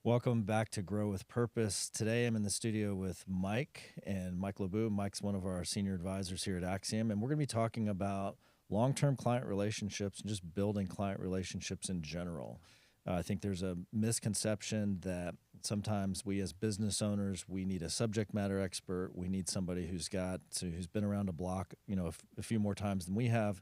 Welcome back to Grow with Purpose. Today I'm in the studio with Mike and Mike LeBou. Mike's one of our senior advisors here at Axiom, and we're going to be talking about long-term client relationships and just building client relationships in general. I think there's a misconception that sometimes we as business owners, we need a subject matter expert. We need somebody who's been around the block, a few more times than we have.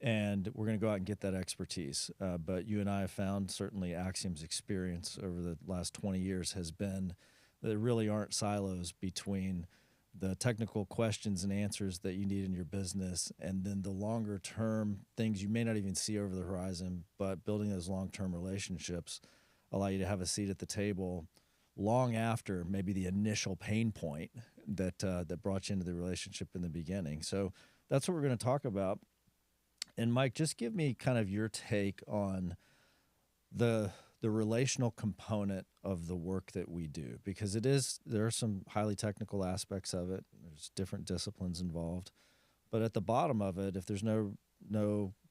And we're going to go out and get that expertise. But you and I have found, certainly Axiom's experience over the last 20 years has been that there really aren't silos between the technical questions and answers that you need in your business and then the longer term things you may not even see over the horizon, but building those long-term relationships allow you to have a seat at the table long after maybe the initial pain point that brought you into the relationship in the beginning. So that's what we're going to talk about. And Mike, just give me kind of your take on the relational component of the work that we do, because there are some highly technical aspects of it. There's different disciplines involved, but at the bottom of it, if there's no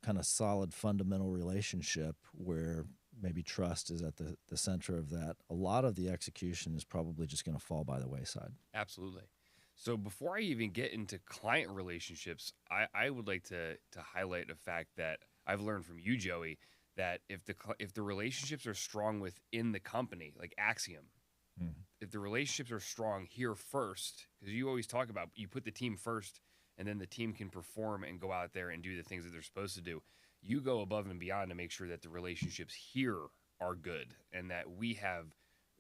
kind of solid fundamental relationship where maybe trust is at the center of that, a lot of the execution is probably just going to fall by the wayside. Absolutely. So before I even get into client relationships, I would like to highlight a fact that I've learned from you, Joey, that if the relationships are strong within the company, like Axiom, if the relationships are strong here first, because you always talk about you put the team first and then the team can perform and go out there and do the things that they're supposed to do. You go above and beyond to make sure that the relationships here are good and that we have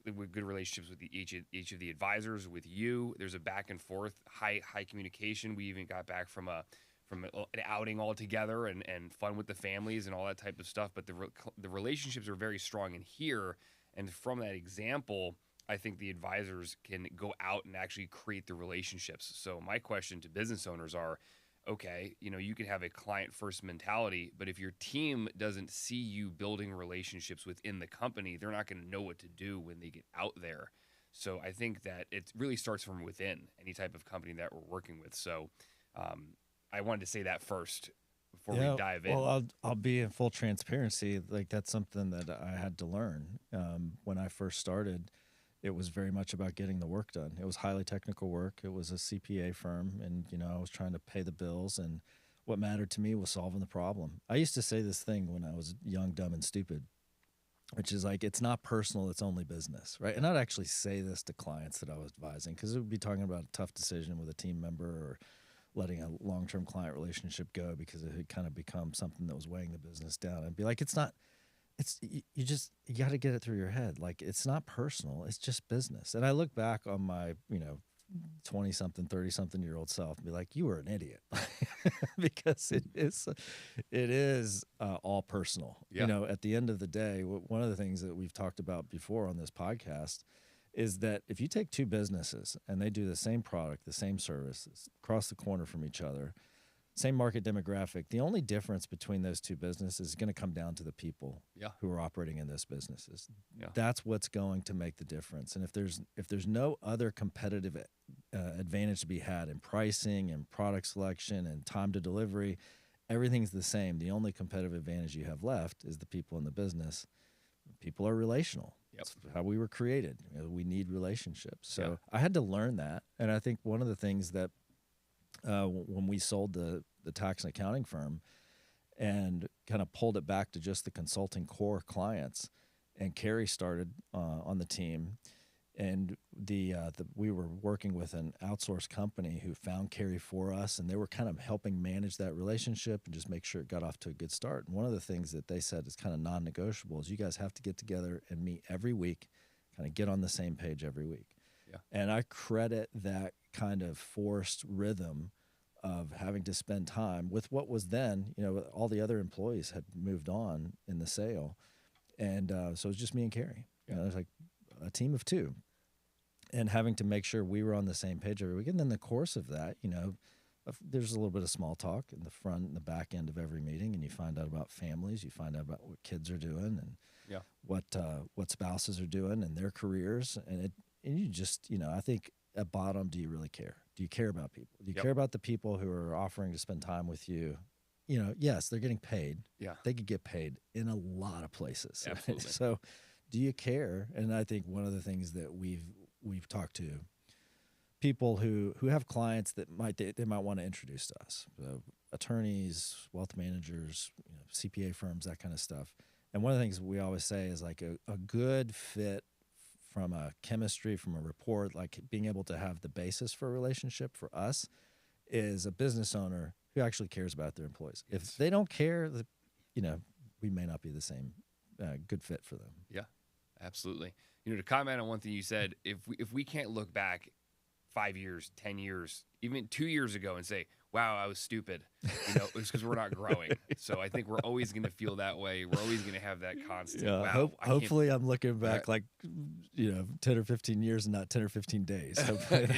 good relationships with each of the advisors, with you. There's a back and forth, high communication. We even got back from an outing all together and fun with the families and all that type of stuff. But the relationships are very strong in here. And from that example, I think the advisors can go out and actually create the relationships. So my question to business owners are, okay, you can have a client first mentality, but if your team doesn't see you building relationships within the company, they're not going to know what to do when they get out there. So I think that it really starts from within any type of company that we're working with. So I wanted to say that first before we dive in. Well, I'll be in full transparency. Like, that's something that I had to learn when I first started. It was very much about getting the work done. It was highly technical work. It was a CPA firm, and I was trying to pay the bills, and what mattered to me was solving the problem. I used to say this thing when I was young, dumb, and stupid, which is like, it's not personal, it's only business, right? And I'd actually say this to clients that I was advising, because it would be talking about a tough decision with a team member or letting a long-term client relationship go because it had kind of become something that was weighing the business down. I'd be like, you got to get it through your head. Like, it's not personal, it's just business. And I look back on my, 20-something, 30-something-year-old self and be like, you were an idiot. Because it is all personal. Yeah. At the end of the day, one of the things that we've talked about before on this podcast is that if you take two businesses and they do the same product, the same service, across the corner from each other, same market demographic, the only difference between those two businesses is going to come down to the people who are operating in those businesses. Yeah. That's what's going to make the difference. And if there's no other competitive advantage to be had in pricing and product selection and time to delivery, everything's the same. The only competitive advantage you have left is the people in the business. People are relational. Yep. That's how we were created. We need relationships. So I had to learn that. And I think one of the things that when we sold the tax and accounting firm and kind of pulled it back to just the consulting core clients, and Carrie started on the team, and we were working with an outsourced company who found Carrie for us, and they were kind of helping manage that relationship and just make sure it got off to a good start. And one of the things that they said is kind of non-negotiable is you guys have to get together and meet every week, kind of get on the same page every week. Yeah. And I credit that kind of forced rhythm of having to spend time with what was then, all the other employees had moved on in the sale. And so it was just me and Carrie. It was like a team of two. And having to make sure we were on the same page every week. And then in the course of that, there's a little bit of small talk in the front and the back end of every meeting, and you find out about families, you find out about what kids are doing and what spouses are doing and their careers. And you just, I think at bottom, do you really care? Do you care about people? Do you care about the people who are offering to spend time with you? Yes, they're getting paid. Yeah. They could get paid in a lot of places. Absolutely. So do you care? And I think one of the things that we've talked to people who have clients that they might want to introduce to us, so attorneys, wealth managers, CPA firms, that kind of stuff. And one of the things we always say is like a good fit from a chemistry, from a rapport, like being able to have the basis for a relationship for us is a business owner who actually cares about their employees. Yes. If they don't care, we may not be the same good fit for them. Yeah, absolutely. To comment on one thing you said, if we can't look back 5 years, 10 years, even 2 years ago and say, wow, I was stupid, it's because we're not growing. So I think we're always going to feel that way. We're always going to have that constant, wow. Hopefully I'm looking back 10 or 15 years and not 10 or 15 days. Hopefully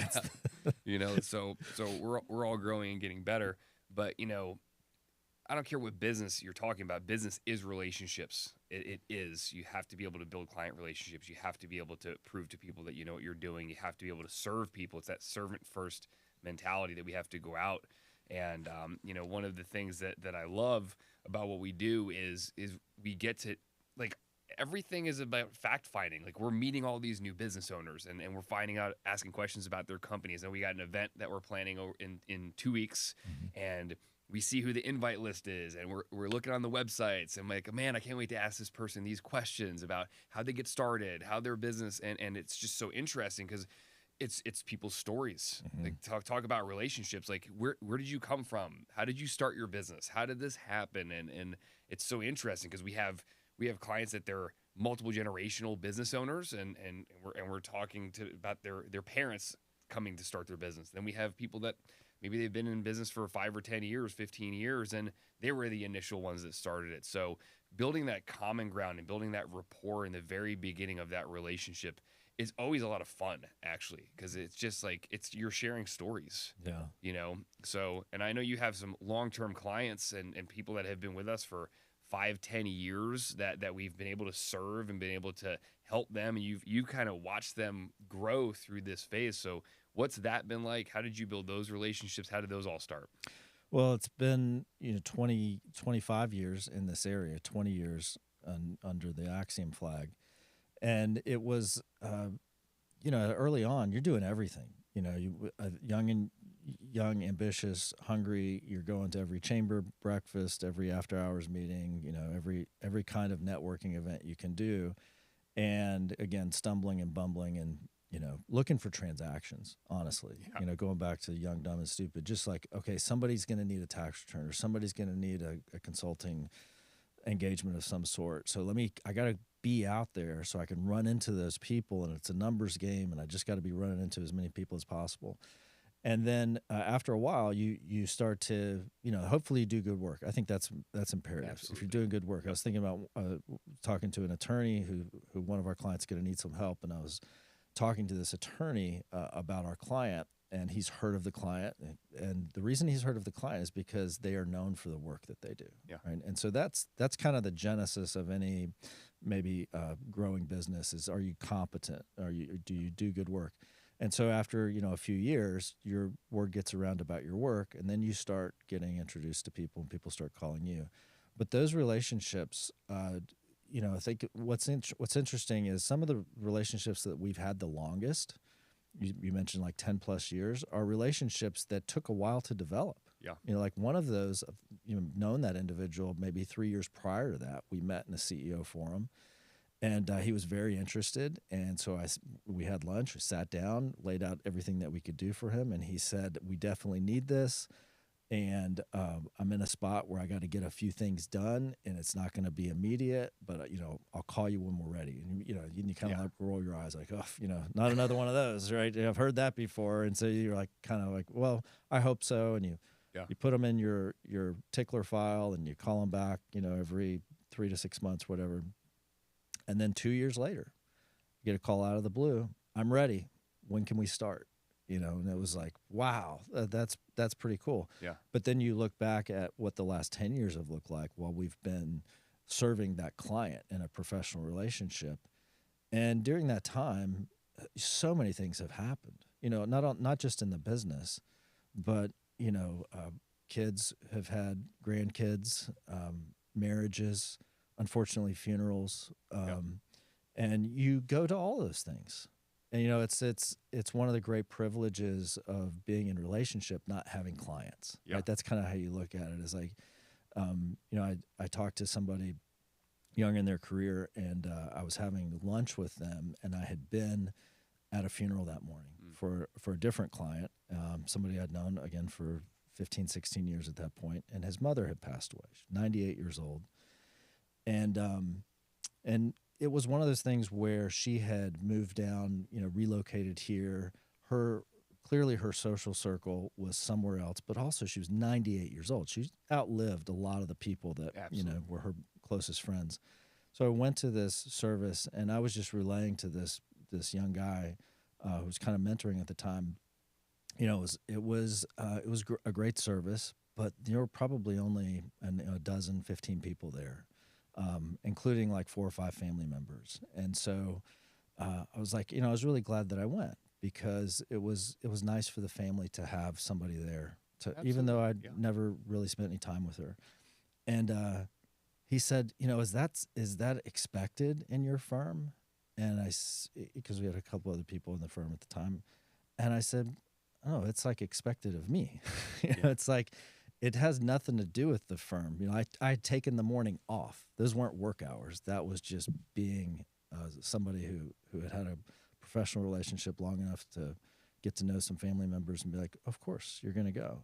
so we're all growing and getting better. But, I don't care what business you're talking about. Business is relationships. It is. You have to be able to build client relationships. You have to be able to prove to people that you know what you're doing. You have to be able to serve people. It's that servant first mentality that we have to go out. And, one of the things that I love about what we do is we get to, like, everything is about fact finding. Like, we're meeting all these new business owners and we're finding out, asking questions about their companies. And we got an event that we're planning in 2 weeks. Mm-hmm. And we see who the invite list is, and we're looking on the websites, and like, man, I can't wait to ask this person these questions about how they get started, how their business, and it's just so interesting because it's people's stories. Mm-hmm. Like talk about relationships. Like where did you come from? How did you start your business? How did this happen? And it's so interesting because we have clients that they're multiple generational business owners, and we're talking about their parents coming to start their business. Then we have people that maybe they've been in business for 5 or 10 years, 15 years, and they were the initial ones that started it. So building that common ground and building that rapport in the very beginning of that relationship is always a lot of fun, actually, because it's just like you're sharing stories. Yeah. So, and I know you have some long-term clients and people that have been with us for 5-10 years that we've been able to serve and been able to help them, and you kind of watched them grow through this phase. So what's that been like? How did you build those relationships? How did those all start? Well, it's been 25 years in this area, 20 years under the Axiom flag, and it was early on you're doing everything. Young, ambitious, hungry. You're going to every chamber breakfast, every after hours meeting. Every kind of networking event you can do, and again, stumbling and bumbling and looking for transactions, honestly. Yeah. Going back to young, dumb, and stupid, just like, okay, somebody's going to need a tax return or somebody's going to need a consulting engagement of some sort. So I got to be out there so I can run into those people, and it's a numbers game, and I just got to be running into as many people as possible. And then after a while, you start to, hopefully you do good work. I think that's imperative. Absolutely. If you're doing good work. Yep. I was thinking about talking to an attorney who one of our clients is going to need some help, and I was talking to this attorney about our client, and he's heard of the client, and the reason he's heard of the client is because they are known for the work that they do. Yeah. Right. And so that's kind of the genesis of any maybe growing business is, are you competent? Do you do good work? And so after a few years, your word gets around about your work, and then you start getting introduced to people, and people start calling you. But those relationships, I think what's interesting is some of the relationships that we've had the longest. You mentioned like 10 plus years, are relationships that took a while to develop. Yeah. Like one of those, known that individual maybe 3 years prior to that. We met in a CEO forum, and he was very interested. And so we had lunch, we sat down, laid out everything that we could do for him. And he said, we definitely need this. And I'm in a spot where I got to get a few things done, and it's not going to be immediate, but I'll call you when we're ready. And you kind of like roll your eyes like, oh, not another one of those, right? I've heard that before. And so you're like, kind of like, well, I hope so. And you put them in your tickler file, and you call them back, every 3 to 6 months, whatever. And then 2 years later, you get a call out of the blue. I'm ready. When can we start? And it was like, wow, that's pretty cool. Yeah. But then you look back at what the last 10 years have looked like while we've been serving that client in a professional relationship. And during that time, so many things have happened, not just in the business, but, kids have had grandkids, marriages, unfortunately funerals, And you go to all those things. And it's one of the great privileges of being in relationship, not having clients. Yeah. Right? That's kind of how you look at it. Is like, I talked to somebody young in their career, and I was having lunch with them, and I had been at a funeral that morning for a different client, somebody I'd known again for 15, 16 years at that point, and his mother had passed away. She's 98 years old, and it was one of those things where she had moved down, relocated here. Clearly her social circle was somewhere else, but also she was 98 years old. She's outlived a lot of the people that Absolutely. were her closest friends. So I went to this service, and I was just relaying to this young guy who was kind of mentoring at the time. It was a great service, but there were probably only a dozen, 15 people there, including like 4 or 5 family members. And so I was like, I was really glad that I went, because it was nice for the family to have somebody there, even though I'd never really spent any time with her. And he said, is that expected in your firm? And because we had a couple other people in the firm at the time, and I said, oh, it's like expected of me. It's like, it has nothing to do with the firm. I had taken the morning off. Those weren't work hours. That was just being somebody who had a professional relationship long enough to get to know some family members and be like, of course you're going to go.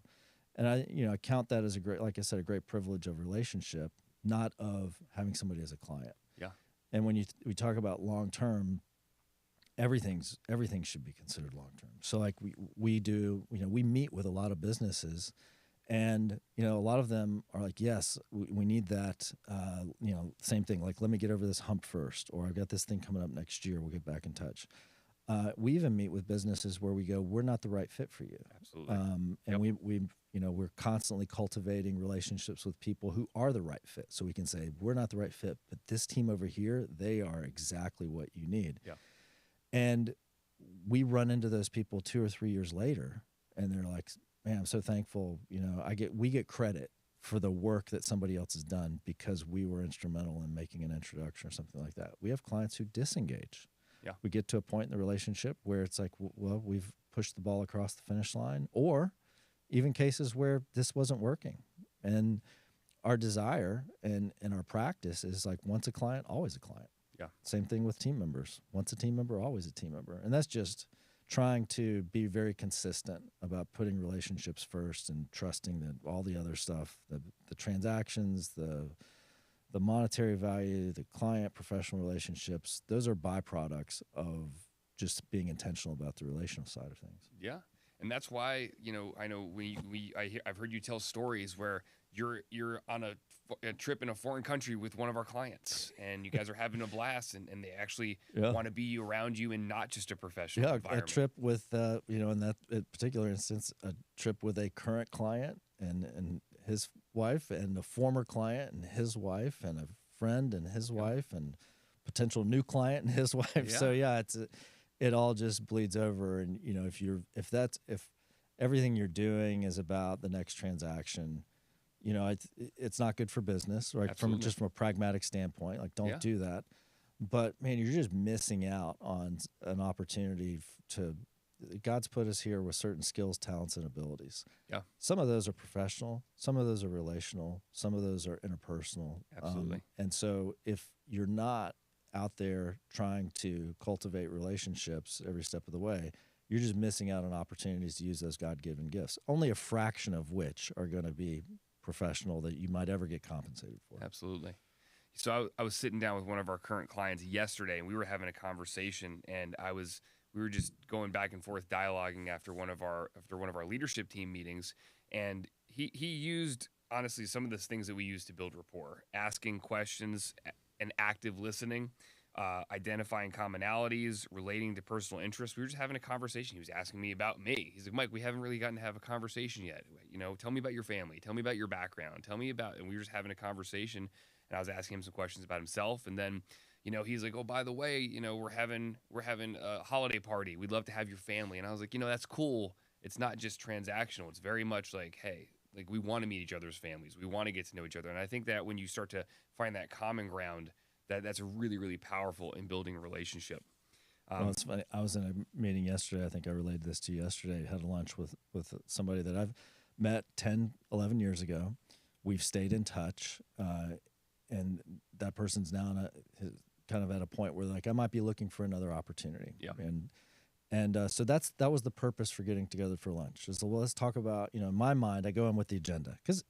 And I count that as like I said, a great privilege of relationship, not of having somebody as a client. Yeah. And when we talk about long term, everything should be considered long term. So like we do, we meet with a lot of businesses, and a lot of them are like, yes, we need that. Same thing. Like, let me get over this hump first, or I've got this thing coming up next year. We'll get back in touch. We even meet with businesses where we go, we're not the right fit for you. Absolutely. And we're constantly cultivating relationships with people who are the right fit. So we can say, we're not the right fit, but this team over here, they are exactly what you need. Yeah. And we run into those people 2 or 3 years later, and they're like, man, I'm so thankful. We get credit for the work that somebody else has done because we were instrumental in making an introduction or something like that. We have clients who disengage. Yeah. We get to a point in the relationship where it's like, well, we've pushed the ball across the finish line, or even cases where this wasn't working. And our desire and our practice is like, once a client, always a client. Yeah. Same thing with team members. Once a team member, always a team member. And that's just trying to be very consistent about putting relationships first and trusting that all the other stuff, the transactions, the monetary value, the client professional relationships, those are byproducts of just being intentional about the relational side of things. Yeah. And that's why, I know I've heard you tell stories where you're on a trip in a foreign country with one of our clients, and you guys are having a blast, and they actually want to be around you and not just a professional environment. A trip with, in that particular instance, a trip with a current client and his wife, and a former client and his wife, and a friend and his wife, and potential new client and his wife. Yeah. So it all just bleeds over. And if everything you're doing is about the next transaction, it's not good for business, right? Absolutely. From a pragmatic standpoint, like, don't do that. But man, you're just missing out on an opportunity God's put us here with certain skills, talents, and abilities. Yeah. Some of those are professional, some of those are relational, some of those are interpersonal. Absolutely. And so if you're not out there trying to cultivate relationships every step of the way, you're just missing out on opportunities to use those God-given gifts, only a fraction of which are going to be professional that you might ever get compensated for. Absolutely. So I was sitting down with one of our current clients yesterday, and we were having a conversation, and we were just going back and forth dialoguing after one of our leadership team meetings, and he used, honestly, some of the things that we use to build rapport: asking questions and active listening, identifying commonalities, relating to personal interests. We were just having a conversation. He was asking me about me. He's like, Mike, we haven't really gotten to have a conversation yet. Tell me about your family. Tell me about your background. And we were just having a conversation, and I was asking him some questions about himself. And then, he's like, oh, by the way, we're having a holiday party. We'd love to have your family. And I was like, that's cool. It's not just transactional. It's very much like, hey, like, we want to meet each other's families. We want to get to know each other. And I think that when you start to find that common ground, that's really, really powerful in building a relationship. Well, it's funny. I was in a meeting yesterday. I think I relayed this to you yesterday. Had a lunch with somebody that I've met 10, 11 years ago. We've stayed in touch, and that person's now kind of at a point where like I might be looking for another opportunity. Yeah. And so that was the purpose for getting together for lunch. Is well, let's talk about, in my mind, I go in with the agenda because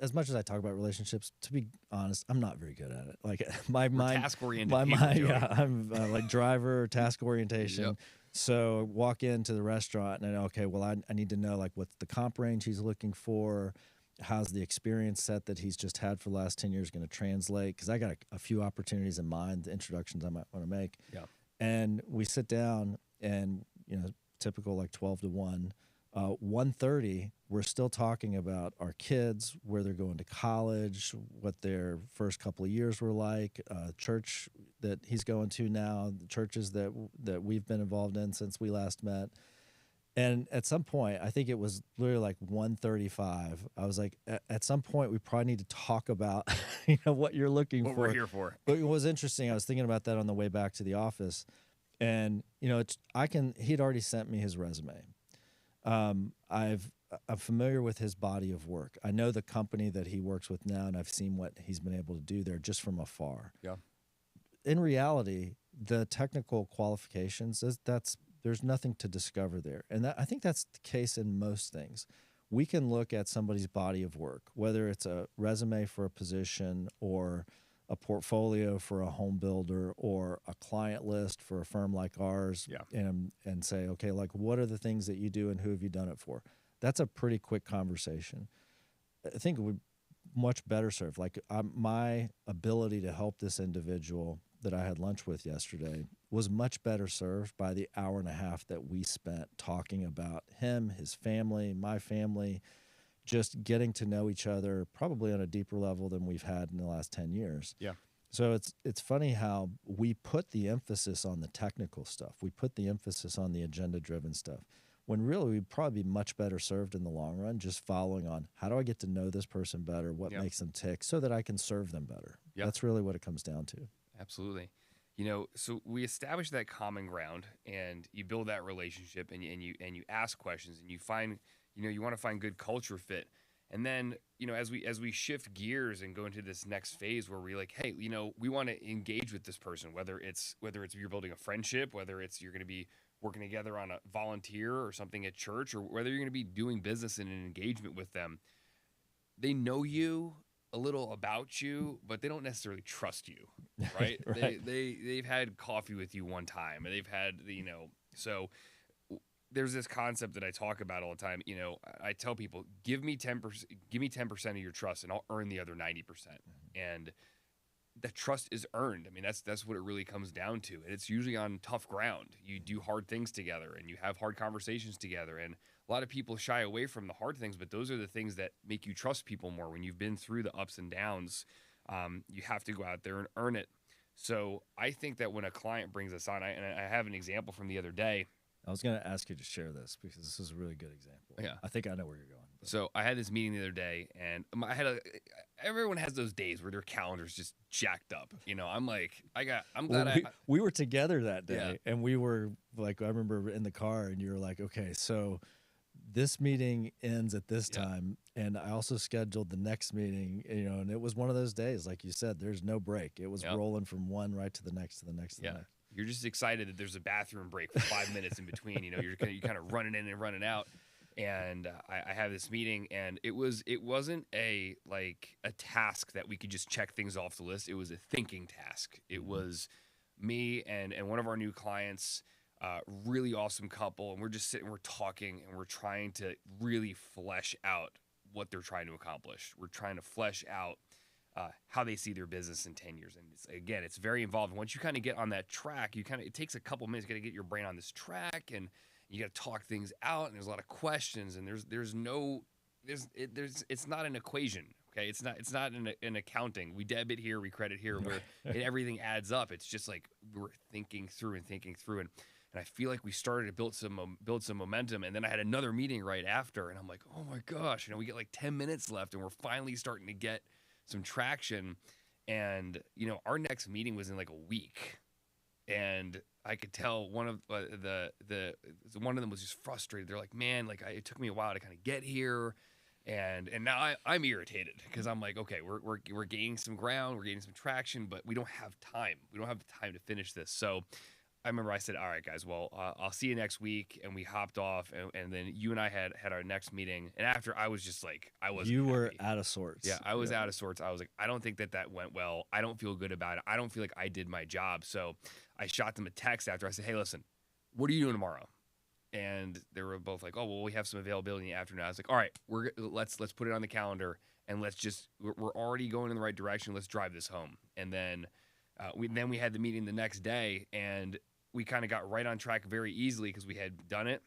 as much as I talk about relationships, to be honest, I'm not very good at it. Like my mind, task oriented. My mind, yeah, I'm like driver task orientation. Yep. So walk into the restaurant and okay, well, I need to know like what's the comp range he's looking for. How's the experience set that he's just had for the last 10 years going to translate? Because I got a few opportunities in mind, the introductions I might want to make. Yeah. And we sit down and, typical like 12 to 1, 1:30, we're still talking about our kids, where they're going to college, what their first couple of years were like, church that he's going to now, the churches that we've been involved in since we last met. And at some point, I think it was literally like 1:35. I was like, at some point, we probably need to talk about, what you're looking for. What we're here for. But it was interesting. I was thinking about that on the way back to the office, and he'd already sent me his resume. I'm familiar with his body of work. I know the company that he works with now, and I've seen what he's been able to do there just from afar. Yeah. In reality, the technical qualifications, there's nothing to discover there. And I think that's the case in most things. We can look at somebody's body of work, whether it's a resume for a position or a portfolio for a home builder or a client list for a firm like ours, and say, okay, like what are the things that you do and who have you done it for? That's a pretty quick conversation. I think it would much better serve. Like my ability to help this individual that I had lunch with yesterday was much better served by the hour and a half that we spent talking about him, his family, my family, just getting to know each other probably on a deeper level than we've had in the last 10 years. Yeah. So it's funny how we put the emphasis on the technical stuff. We put the emphasis on the agenda-driven stuff, when really we'd probably be much better served in the long run just following on how do I get to know this person better, what makes them tick, so that I can serve them better. Yep. That's really what it comes down to. Absolutely. So we establish that common ground, and you build that relationship, and you ask questions, and you find, you want to find good culture fit. And then, as we shift gears and go into this next phase where we're like, hey, we want to engage with this person, whether it's you're building a friendship, whether it's you're going to be working together on a volunteer or something at church, or whether you're going to be doing business in an engagement with them. They know you a little about you, but they don't necessarily trust you, right? Right. They've had coffee with you one time, and they've had so there's this concept that I talk about all the time. I tell people, give me 10% of your trust, and I'll earn the other 90%. And that trust is earned. I mean, that's what it really comes down to. And it's usually on tough ground. You do hard things together, and you have hard conversations together. And a lot of people shy away from the hard things, but those are the things that make you trust people more. When you've been through the ups and downs, you have to go out there and earn it. So I think that when a client brings us on, and I have an example from the other day. I was going to ask you to share this because this is a really good example. Yeah. I think I know where you're going. But. So I had this meeting the other day, and everyone has those days where their calendar's just jacked up. I'm like, we were together that day, and we were like, I remember in the car, and you were like, okay, so this meeting ends at this time, and I also scheduled the next meeting, and it was one of those days, like you said, there's no break. It was rolling from one right to the next to the next to the next. You're just excited that there's a bathroom break for 5 minutes in between. You're kind of running in and running out. And I have this meeting, and it wasn't a task that we could just check things off the list. It was a thinking task. It was me and one of our new clients, really awesome couple, and we're just sitting, we're talking, and we're trying to really flesh out what they're trying to accomplish. We're trying to flesh out how they see their business in 10 years. And it's very involved. Once you kind of get on that track, it takes a couple minutes. You got to get your brain on this track, and you got to talk things out. And there's a lot of questions, and it's not an equation. Okay. It's not an accounting. We debit here, we credit here, where everything adds up. It's just like we're thinking through. And I feel like we started to build some momentum. And then I had another meeting right after, and I'm like, oh my gosh, we get like 10 minutes left, and we're finally starting to get some traction. And our next meeting was in like a week, and I could tell one of one of them was just frustrated. They're like, "Man, like it took me a while to kind of get here." And now I'm irritated because I'm like, okay, we're gaining some ground, we're gaining some traction, but we don't have time. We don't have the time to finish this. So I remember I said, all right, guys, well, I'll see you next week. And we hopped off, and then you and I had our next meeting. And after, I was just like, I wasn't You were happy. out of sorts. Yeah, I was out of sorts. I was like, I don't think that went well. I don't feel good about it. I don't feel like I did my job. So I shot them a text after. I said, hey, listen, what are you doing tomorrow? And they were both like, oh, well, we have some availability in the afternoon. I was like, all right, let's put it on the calendar, and we're already going in the right direction. Let's drive this home. And then we had the meeting the next day, and we kind of got right on track very easily because we had done it.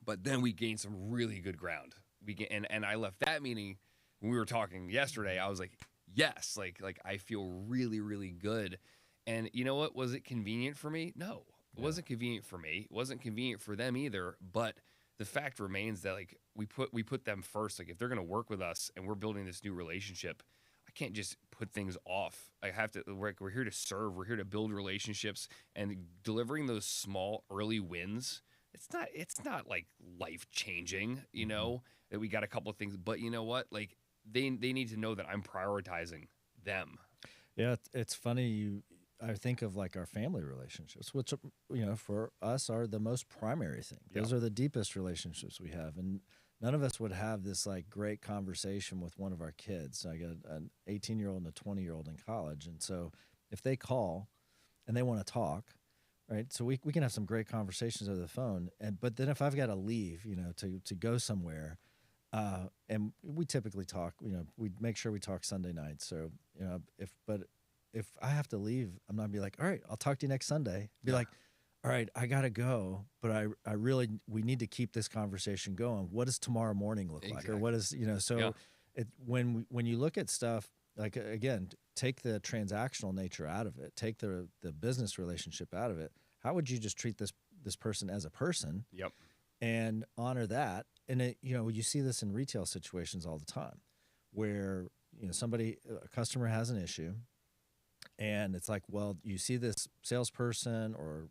But then we gained some really good ground. And I left that meeting when we were talking yesterday. I was like, yes, like I feel really, really good. And you know what? Was it convenient for me? No. It wasn't convenient for me. It wasn't convenient for them either. But the fact remains that like we put them first. Like if they're gonna work with us and we're building this new relationship, I can't just put things off. I have to. We're here to serve. We're here to build relationships, and delivering those small early wins. It's not like life changing. That we got a couple of things, but you know what? Like they need to know that I'm prioritizing them. Yeah, it's funny. I think of like our family relationships, which for us are the most primary thing. Those are the deepest relationships we have, and none of us would have this like great conversation with one of our kids. I got an 18-year-old and a 20-year-old in college, and so if they call and they want to talk, right? So we can have some great conversations over the phone, but then if I've got to leave, to go somewhere. And we typically talk, we make sure we talk Sunday nights. So, if I have to leave, I'm not gonna be like, all right, I'll talk to you next Sunday. Be like, all right, I gotta go, but we need to keep this conversation going. What does tomorrow morning look like? Or what is, when you look at stuff, like, again, take the transactional nature out of it, take the business relationship out of it. How would you just treat this person as a person? Yep. And honor that. And you see this in retail situations all the time, where a customer has an issue, and it's like, well, you see this salesperson or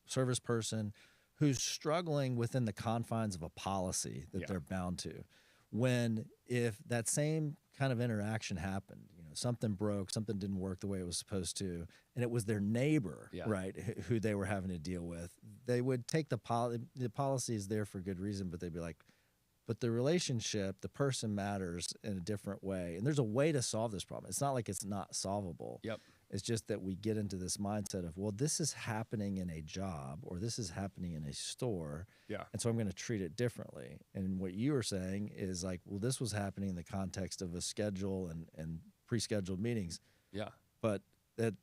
service person who's struggling within the confines of a policy that they're bound to. When if that same kind of interaction happened, something broke, something didn't work the way it was supposed to, and it was their neighbor, right, who they were having to deal with, they would take the policy is there for good reason, but they'd be like, but the relationship, the person matters in a different way. And there's a way to solve this problem. It's not like it's not solvable. Yep. It's just that we get into this mindset of, well, this is happening in a job or this is happening in a store. Yeah. And so I'm going to treat it differently. And what you were saying is like, well, this was happening in the context of a schedule and pre-scheduled meetings. Yeah. But that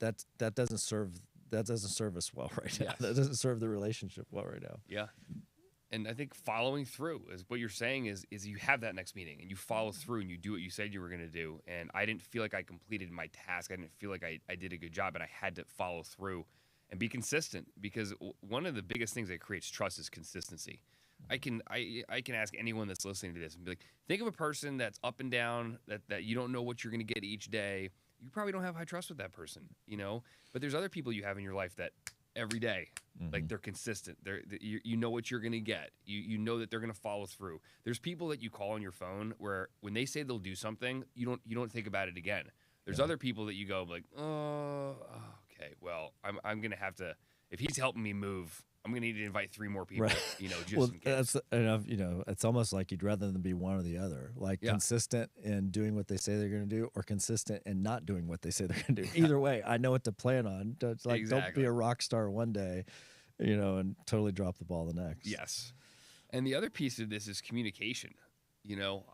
doesn't serve us well right now. Yes. That doesn't serve the relationship well right now. Yeah. And I think following through is what you're saying is you have that next meeting and you follow through and you do what you said you were going to do. And I didn't feel like I completed my task. I didn't feel like I did a good job, and I had to follow through and be consistent, because one of the biggest things that creates trust is consistency. I can ask anyone that's listening to this and be like, think of a person that's up and down, that you don't know what you're going to get each day. You probably don't have high trust with that person, but there's other people you have in your life that every day, like they're consistent. You know what you're going to get. You know that they're going to follow through. There's people that you call on your phone where when they say they'll do something, you don't think about it again. There's other people that you go like, oh, okay, well, I'm going to have to, if he's helping me move, I'm going to need to invite 3 more people, Right. just Well, in case. that's enough. It's almost like you'd rather them be one or the other, like consistent in doing what they say they're going to do, or consistent in not doing what they say they're going to do. Either way, I know what to plan on. Don't be a rock star one day, and totally drop the ball the next. Yes. And the other piece of this is communication.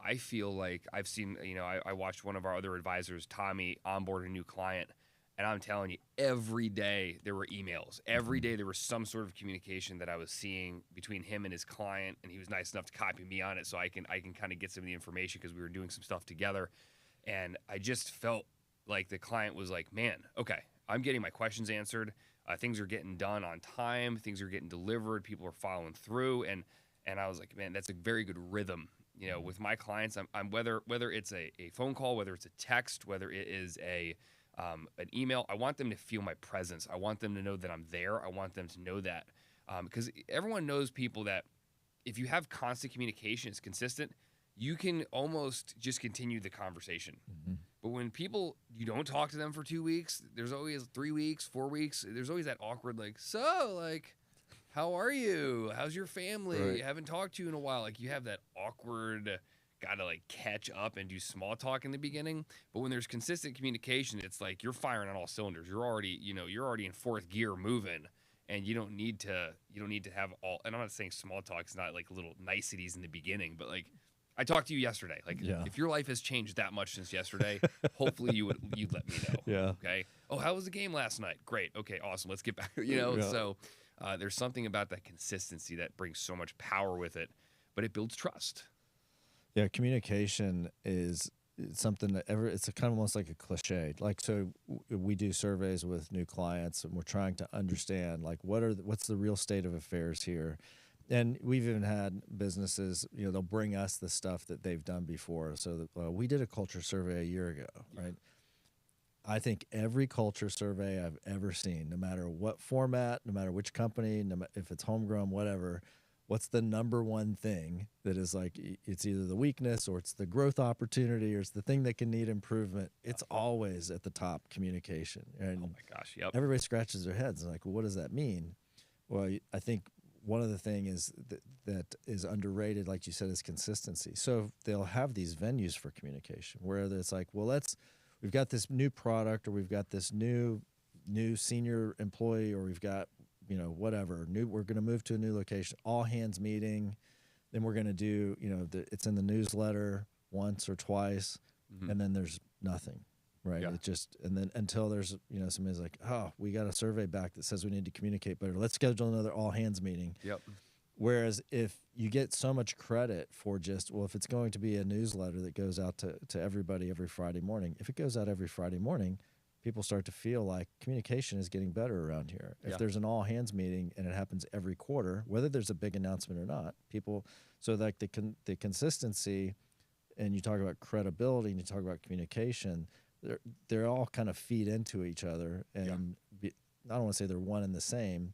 I feel like I've seen, I watched one of our other advisors, Tommy, onboard a new client. And I'm telling you, every day there were emails. Every day there was some sort of communication that I was seeing between him and his client, and he was nice enough to copy me on it so I can kind of get some of the information because we were doing some stuff together. And I just felt like the client was like, man, okay, I'm getting my questions answered. Things are getting done on time. Things are getting delivered. People are following through. And I was like, man, that's a very good rhythm, with my clients, I'm whether it's a phone call, whether it's a text, whether it is an email, I want them to feel my presence. I want them to know that I'm there. I want them to know that because everyone knows people that if you have constant communication, it's consistent, you can almost just continue the conversation. But when people, you don't talk to them for 2 weeks, there's always 3 weeks, 4 weeks. There's always that awkward, how are you? How's your family? Right. Haven't talked to you in a while. Like you have that awkward, gotta catch up and do small talk in the beginning. But when there's consistent communication, it's like you're firing on all cylinders. You're already in fourth gear moving. And you don't need to have all, and I'm not saying small talk is not like little niceties in the beginning, but I talked to you yesterday. If your life has changed that much since yesterday, hopefully you'd let me know. Yeah. Okay. Oh, how was the game last night? Great. Okay. Awesome. Let's get back. Yeah. So there's something about that consistency that brings so much power with it, but it builds trust. Yeah. Communication is something that it's kind of almost like a cliche. We do surveys with new clients, and we're trying to understand what's the real state of affairs here. And we've even had businesses, they'll bring us the stuff that they've done before. So that, we did a culture survey a year ago, right? I think every culture survey I've ever seen, no matter what format, no matter which company, if it's homegrown, whatever, what's the number one thing that is it's either the weakness or it's the growth opportunity or it's the thing that can need improvement. It's always at the top, communication. And oh my gosh, yep. Everybody scratches their heads and well, what does that mean? Well, I think one of the things that is underrated, like you said, is consistency. So they'll have these venues for communication where it's we've got this new product, or we've got this new senior employee, or we've got whatever we're going to move to a new location, all hands meeting. Then we're going to do it's in the newsletter once or twice, and then there's nothing. Right. Yeah. It just, and then until there's, somebody's like, oh, we got a survey back that says we need to communicate better. Let's schedule another all hands meeting. Yep. Whereas if you get so much credit for if it's going to be a newsletter that goes out to everybody every Friday morning, if it goes out every Friday morning, people start to feel like communication is getting better around here. If there's an all hands meeting and it happens every quarter, whether there's a big announcement or not, the consistency, and you talk about credibility and you talk about communication, they're all kind of feed into each other, and I don't want to say they're one and the same,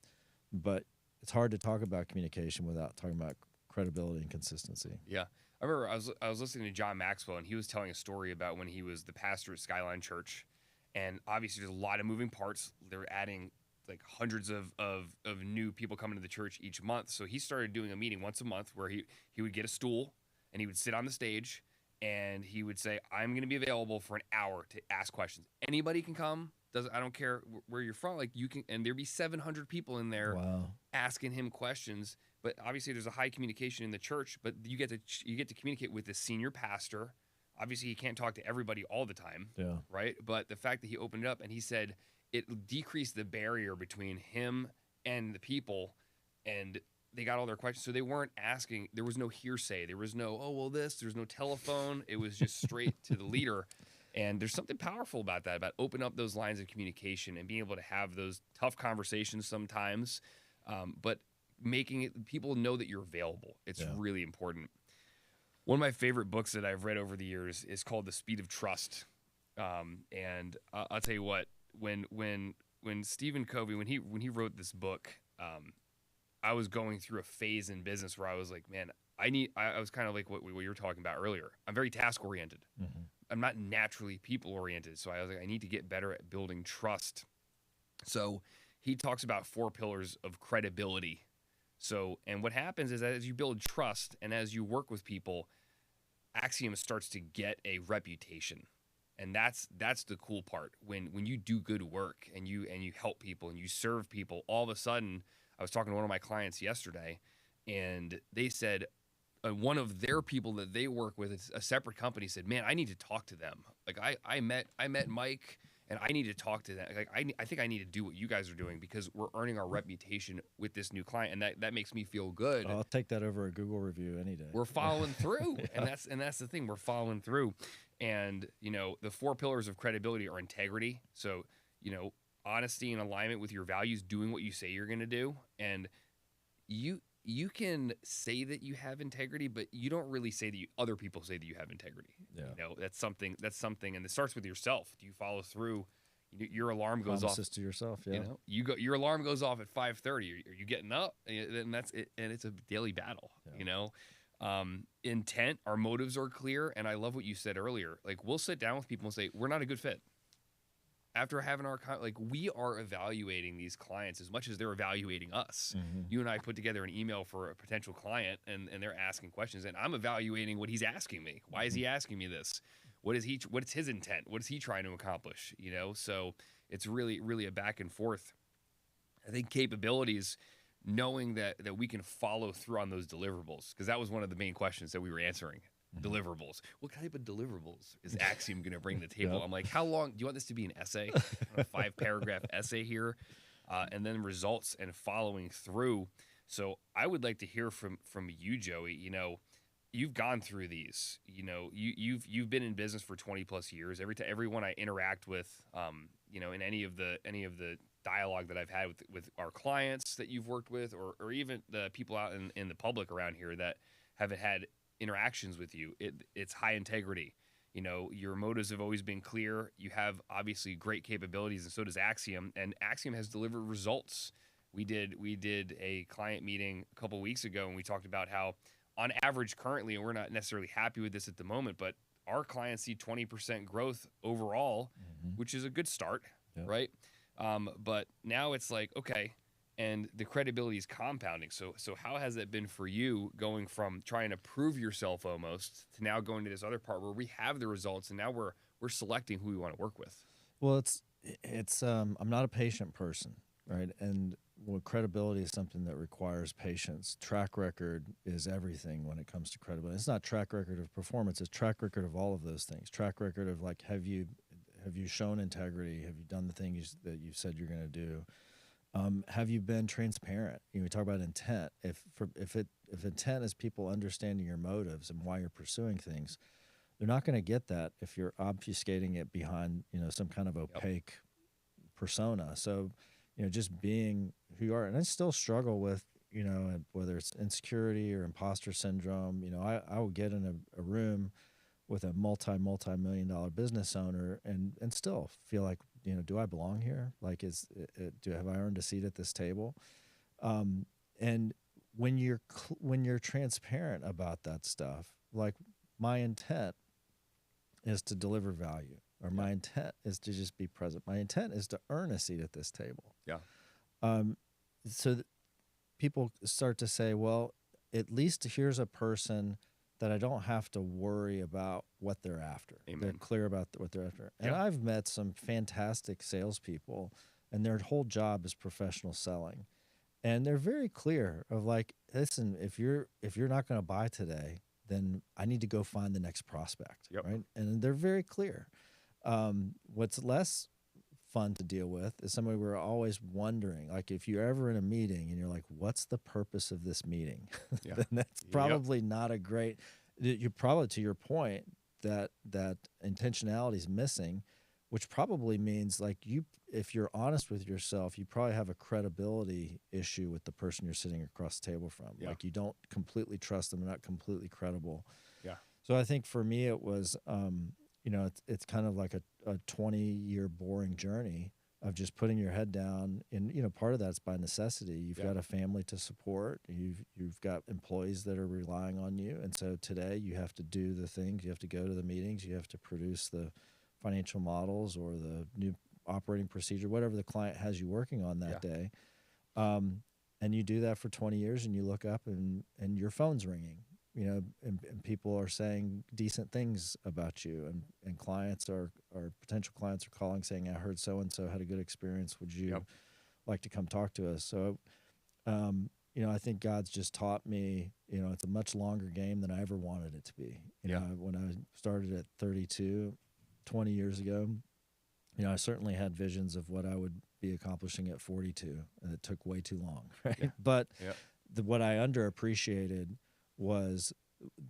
but it's hard to talk about communication without talking about credibility and consistency. Yeah, I remember I was listening to John Maxwell, and he was telling a story about when he was the pastor at Skyline Church, and obviously there's a lot of moving parts. They're adding hundreds of new people coming to the church each month, so he started doing a meeting once a month where he would get a stool and he would sit on the stage. And he would say, I'm going to be available for an hour to ask questions. Anybody can come. I don't care where you're from. You can, and there'd be 700 people in there asking him questions. But obviously there's a high communication in the church, but you get to communicate with the senior pastor. Obviously he can't talk to everybody all the time. Yeah. Right. But the fact that he opened it up and he said it decreased the barrier between him and the people, and they got all their questions, so they weren't asking. There was no hearsay. There was no, there's no telephone. It was just straight to the leader. And there's something powerful about that, about opening up those lines of communication and being able to have those tough conversations sometimes, but making it people know that you're available. It's really important. One of my favorite books that I've read over the years is called The Speed of Trust. And I'll tell you what, when Stephen Covey, when he wrote this book, I was going through a phase in business where I was like, man, I was kind of like what you were talking about earlier. I'm very task oriented. Mm-hmm. I'm not naturally people oriented. So I was like, I need to get better at building trust. So he talks about 4 pillars of credibility. So, and what happens is that as you build trust and as you work with people, Axiom starts to get a reputation. And that's the cool part. When you do good work and you help people and you serve people, all of a sudden, I was talking to one of my clients yesterday, and they said one of their people that they work with, a separate company, said, "Man, I need to talk to them. I met Mike, and I need to talk to them. I think I need to do what you guys are doing because we're earning our reputation with this new client, and that makes me feel good. I'll take that over a Google review any day. We're following through, and that's the thing. We're following through, and the 4 pillars of credibility are integrity. So honesty and alignment with your values, doing what you say you're going to do, and you can say that you have integrity, but you don't really say that other people say that you have integrity. Yeah. That's something, and it starts with yourself. Do you follow through? Your alarm goes off. Promises to yourself. Yeah. Your alarm goes off at 5:30. Are you getting up? And that's it. And it's a daily battle. Yeah. Intent, our motives are clear. And I love what you said earlier. Like, we'll sit down with people and say, we're not a good fit. After having we are evaluating these clients as much as they're evaluating us. Mm-hmm. You and I put together an email for a potential client, and they're asking questions, and I'm evaluating what he's asking me. Why is he asking me this? What's his intent? What is he trying to accomplish? So it's really, really a back and forth. I think capabilities, knowing that we can follow through on those deliverables, because that was one of the main questions that we were answering. Deliverables. What type of deliverables is Axiom going to bring to the table? Yep. I'm like, how long do you want this to be? An essay, a 5-paragraph essay here, and then results and following through. So I would like to hear from you, Joey. You've gone through these. You've been in business for 20 plus years. Everyone I interact with, in any of the dialogue that I've had with our clients that you've worked with, or even the people out in the public around here that haven't had interactions with you, it's high integrity. Your motives have always been clear. You have obviously great capabilities, and so does Axiom. And Axiom has delivered results. We did a client meeting a couple weeks ago, and we talked about how, on average, currently, and we're not necessarily happy with this at the moment, but our clients see 20% growth overall, which is a good start, right? But now it's like, okay. And the credibility is compounding. So how has that been for you, going from trying to prove yourself almost to now going to this other part where we have the results, and now we're selecting who we want to work with? Well, it's I'm not a patient person, right? And credibility is something that requires patience. Track record is everything when it comes to credibility. It's not track record of performance. It's track record of all of those things. Track record of, like, have you shown integrity? Have you done the things that you said you're going to do? Have you been transparent? We talk about intent. If intent is people understanding your motives and why you're pursuing things, they're not going to get that if you're obfuscating it behind some kind of opaque persona. So just being who you are. And I still struggle with whether it's insecurity or imposter syndrome. I will get in a room with a multi-million-dollar business owner and still feel like, do I belong here? Like, have I earned a seat at this table? And when you're transparent about that stuff, like, my intent is to deliver value, or my intent is to just be present. My intent is to earn a seat at this table. Yeah. So people start to say, well, at least here's a person that I don't have to worry about what they're after. Amen. They're clear about what they're after. And I've met some fantastic salespeople, and their whole job is professional selling. And they're very clear of, like, listen, if you're not going to buy today, then I need to go find the next prospect, right? And they're very clear. What's less fun to deal with is somebody we're always wondering, like, if you're ever in a meeting and you're like, what's the purpose of this meeting? Then that's probably not a great, you probably, to your point, that intentionality is missing, which probably means, like, if you're honest with yourself, you probably have a credibility issue with the person you're sitting across the table from. Like, you don't completely trust them, they're not completely credible. So I think for me it was, it's kind of like a 20-year boring journey of just putting your head down. And, part of that's by necessity. You've got a family to support. You've got employees that are relying on you. And so today you have to do the things. You have to go to the meetings. You have to produce the financial models or the new operating procedure, whatever the client has you working on that day. And you do that for 20 years, and you look up and your phone's ringing. And people are saying decent things about you, and clients or potential clients are calling saying, I heard so-and-so had a good experience. Would you like to come talk to us? So, I think God's just taught me, it's a much longer game than I ever wanted it to be. When I started at 32, 20 years ago, I certainly had visions of what I would be accomplishing at 42, and it took way too long, right? But what I underappreciated was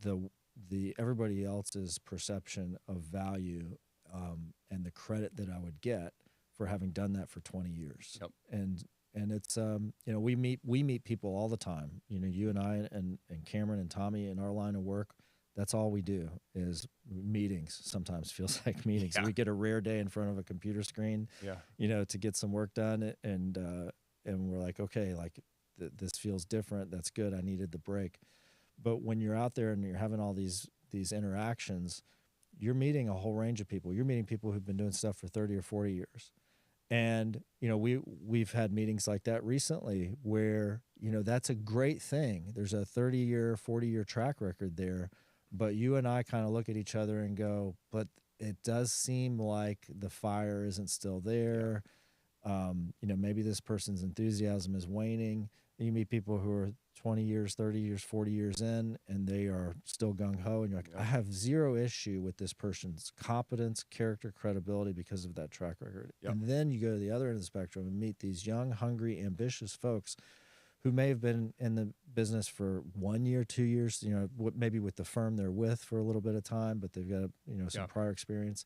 the everybody else's perception of value, and the credit that I would get for having done that for 20 years. And And it's we meet people all the time. You and I and Cameron and Tommy in our line of work, that's all we do is meetings. Sometimes feels like meetings. Yeah. We get a rare day in front of a computer screen, Yeah. to get some work done, and we're like, okay, like this feels different. That's good. I needed the break. But when you're out there and you're having all these interactions, you're meeting a whole range of people. You're meeting people who've been doing stuff for 30 or 40 years. And we've had meetings like that recently where that's a great thing. There's a 30-year, 40-year track record there, but you and I kind of look at each other and go, but it does seem like the fire isn't still there. Maybe this person's enthusiasm is waning. You meet people who are 20 years, 30 years, 40 years in, and they are still gung-ho, and you're like, I have zero issue with this person's competence, character, credibility because of that track record. Yep. And then you go to the other end of the spectrum and meet these young, hungry, ambitious folks who may have been in the business for 1 year, 2 years, maybe with the firm they're with for a little bit of time, but they've got, some prior experience.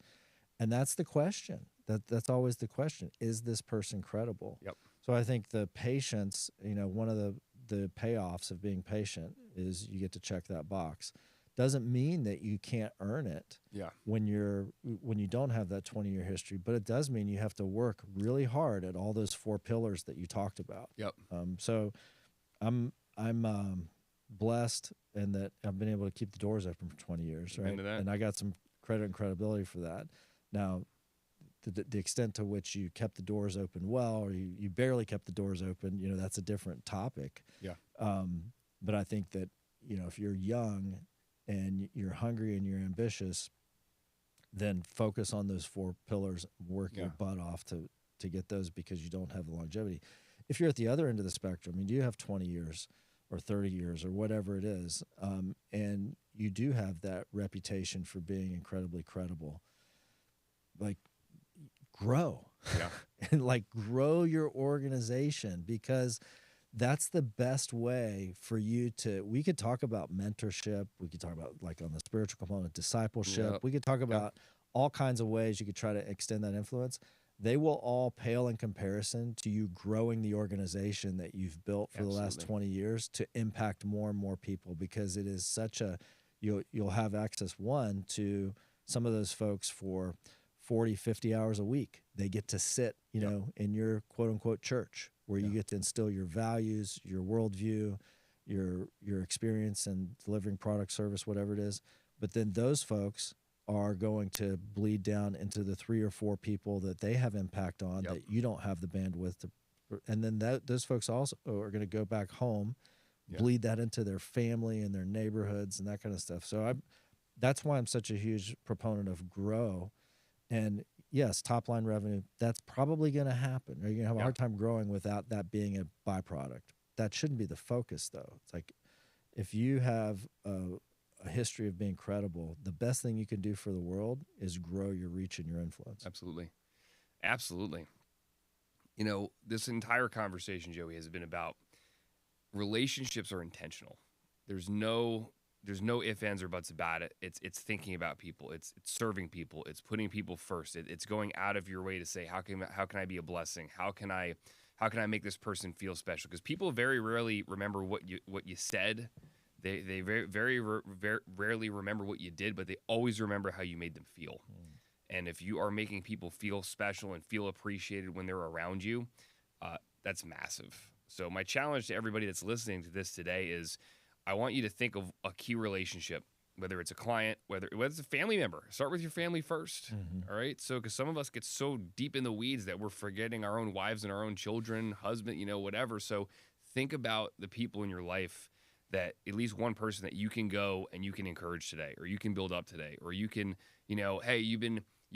And that's the question. That's always the question. Is this person credible? Yep. So I think the patience, one of the payoffs of being patient is you get to check that box. Doesn't mean that you can't earn it when you don't have that 20-year history, but it does mean you have to work really hard at all those 4 pillars that you talked about. Yep. So I'm blessed in that I've been able to keep the doors open for 20 years, right? And I got some credit and credibility for that. Now, the extent to which you kept the doors open well, or you barely kept the doors open, that's a different topic. Yeah. But I think that, if you're young and you're hungry and you're ambitious, then focus on those 4 pillars, work your butt off to get those, because you don't have the longevity. If you're at the other end of the spectrum, you do have 20 years or 30 years or whatever it is, and you do have that reputation for being incredibly credible, like, grow. And grow your organization, because that's the best way for you to, we could talk about mentorship. We could talk about, like, on the spiritual component, discipleship. We could talk about all kinds of ways you could try to extend that influence. They will all pale in comparison to you growing the organization that you've built for the last 20 years to impact more and more people, because it is such a, you'll have access, one, to some of those folks for 40, 50 hours a week. They get to sit, in your quote unquote church, where you get to instill your values, your worldview, your experience in delivering product, service, whatever it is. But then those folks are going to bleed down into the 3 or 4 people that they have impact on that you don't have the bandwidth to. And then those folks also are going to go back home, bleed that into their family and their neighborhoods and that kind of stuff. So that's why I'm such a huge proponent of grow. And yes, top line revenue, that's probably going to happen. You're going to have a hard time growing without that being a byproduct. That shouldn't be the focus, though. It's like, if you have a history of being credible, the best thing you can do for the world is grow your reach and your influence. Absolutely. Absolutely. This entire conversation, Joey, has been about relationships are intentional. There's no ifs, ands, or buts about it. It's thinking about people. It's serving people. It's putting people first. It's going out of your way to say, how can I be a blessing? How can I make this person feel special? Because people very rarely remember what you said. They very rarely remember what you did, but they always remember how you made them feel. And if you are making people feel special and feel appreciated when they're around you, that's massive. So my challenge to everybody that's listening to this today is, I want you to think of a key relationship, whether it's a client, whether it's a family member. Start with your family first, all right? So, because some of us get so deep in the weeds that we're forgetting our own wives and our own children, husband, whatever. So think about the people in your life, that at least one person that you can go and you can encourage today, or you can build up today, or you can, hey, you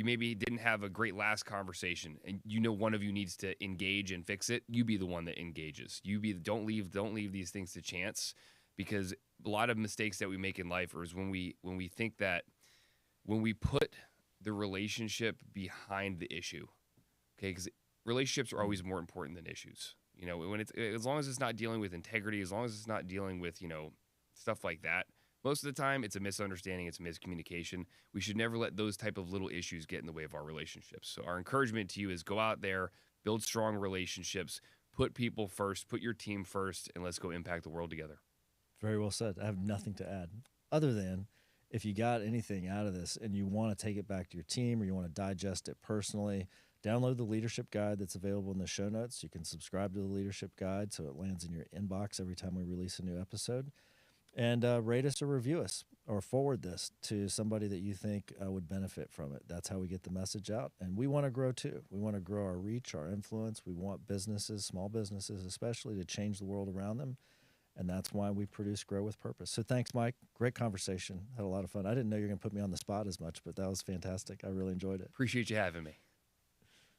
maybe didn't have a great last conversation, and one of you needs to engage and fix it. You be the one that engages. Don't leave these things to chance. Because a lot of mistakes that we make in life is when we think that when we put the relationship behind the issue, okay? Because relationships are always more important than issues. When it's, as long as it's not dealing with integrity, as long as it's not dealing with stuff like that, most of the time it's a misunderstanding, it's a miscommunication. We should never let those type of little issues get in the way of our relationships. So our encouragement to you is, go out there, build strong relationships, Put people first, put your team first, and let's go impact the world together. Very well said. I have nothing to add other than if you got anything out of this and you want to take it back to your team or you want to digest it personally, download the leadership guide that's available in the show notes. You can subscribe to the leadership guide so it lands in your inbox every time we release a new episode. And rate us or review us or forward this to somebody that you think would benefit from it. That's how we get the message out. And we want to grow too. We want to grow our reach, our influence. We want businesses, small businesses especially, to change the world around them. And that's why we produce Grow with Purpose. So thanks, Mike. Great conversation. Had a lot of fun. I didn't know you were going to put me on the spot as much, but that was fantastic. I really enjoyed it. Appreciate you having me.